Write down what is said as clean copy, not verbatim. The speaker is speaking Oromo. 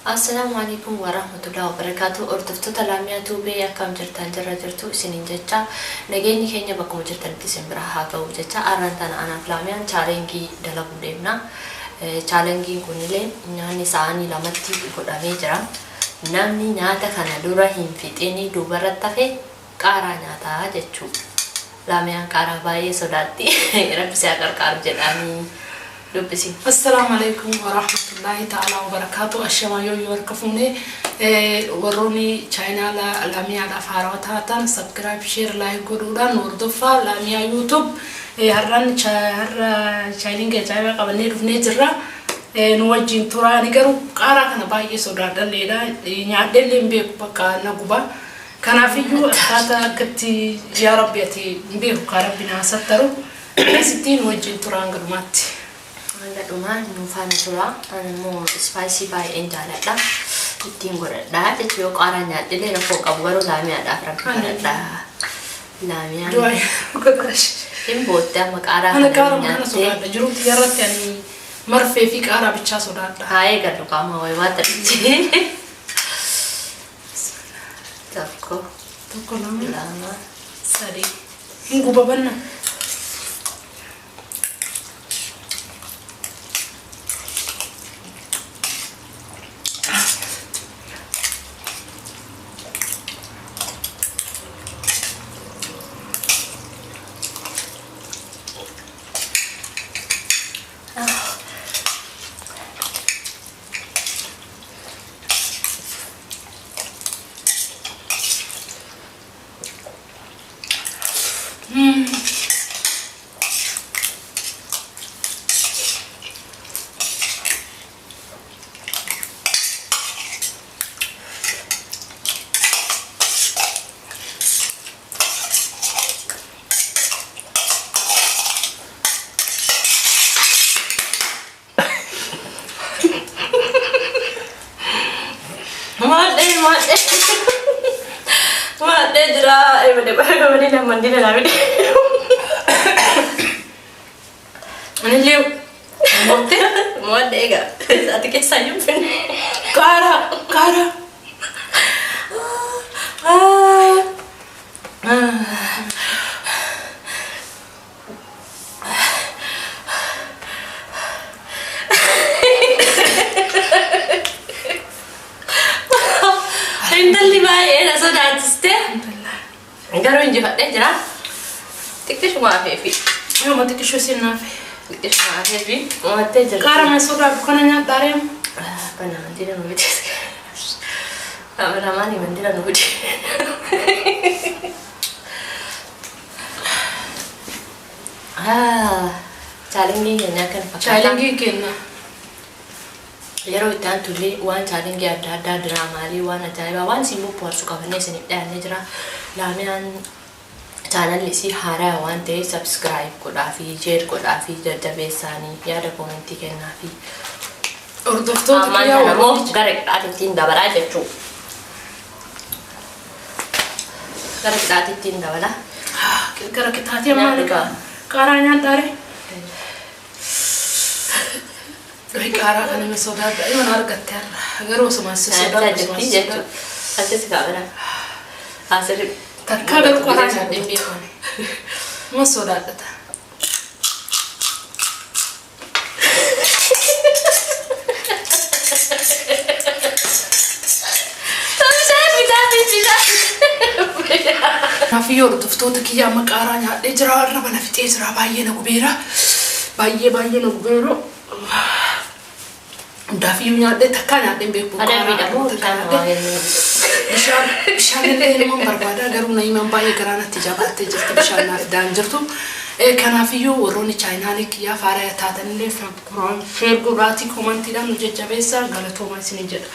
السلام عليكم ورحمة الله وبركاته. أردفتو تلاميا توبي أكام جرتان جرتو سنين جتا نجيني كينيا بكم جرتان تسمبرا هاكو جتا أرانتان أنا فلاميان چالنجي دلابو ديمنا چالنجي كونيلين ناني ساني لامتي قدامي جرا نامني ناتا كان دورا هم فيتيني دوبرت تفي قارا ناتا جتشو لاميان قارا باي سوداتي رب سياكر قارب جدامي. السلام عليكم ورحمة الله تعالى وبركاته. الشمايو يوركفوني وروني channel لاميا دافاروتاتن سبسكرايب شير لايك قولوا نوردفا لاميا يوتيوب هران شهر شايلينج جايبه قبلني رفني جرا نوجين ترى نقرو قارا كنا باي سودادا ليدا نعدل لمبيك بكا نقبا كان فيو أخاتا كتي يا ربي أتي نبيه كاربنا سترو ستين وجين ترى نقرماتي Anda rumah nufan tura, anu mau spicy by enjala dah, tinggal dah. Jadi aku arahnya, jadi aku kabaru lamia dah, perempuan dah, lamia. Jual, kudus. Import dah, mak arah. Anak arah mana sudah ada, jurut tiarat yani, marfe fik arah bicara sudah ada. Hai, kan kamu awal water. Toko lama, sadi. Minggu babana. Mak jera, benda dah mandi dah lama. Mana liu? Mak dega. Satu kisah yang pun. Kara. Hendak lima ya, nak sudah atas Garu inji fateh jera. Tikte cuma afifi. Yo mati kisho sinafi. Tikte cuma afifi. Mate jera. Kara masuda bukannya tarem. Pana mandira nubiti. Ramani mandira nubiti. Challenge ni nak kan pakai. Challenge kena. Yeroo itti tuli waan challenge adda addaa diraamaalee waan ajaa'ibaa waan simuu bohaarsu qabannee isiniif dhiyaannee jira. Laamiyaan chaanalli isii haaraa waan ta'e subscribe godhaa fi share godhaa fi jajjabeessaanii yaada koomentii kennaa fi Hordoftoota ammaan kana immoo gara qixaatittiin dabalaa jechuudha. Gara qixaatittiin dabala. Gara qixaatii ammaa qaaraa nyaataare. Doi kara kan ini soda ada, ini mana harga ter? Agar usah masih soda. Asal sekarang, asal terkadang agar kara jadi biar mas soda ada. Nafiyor tuh kiya makaranya, dejra arna mana fit ezra bayi na gubera, bayi na gubero. Dafi nyade takkan ada beku. Ada beda pun takkan. Bishaan illee nama barbaada garuu na himan baay'ee garaa natti jabaattee jirti bishaan naaf daan jirtu. Kanaafiyyuu warroonni chaayinaalee kiyyaa faara taatan illee sheer godhaatii koomantiidhaan nu jajjabeessaa galatooma isin jedha.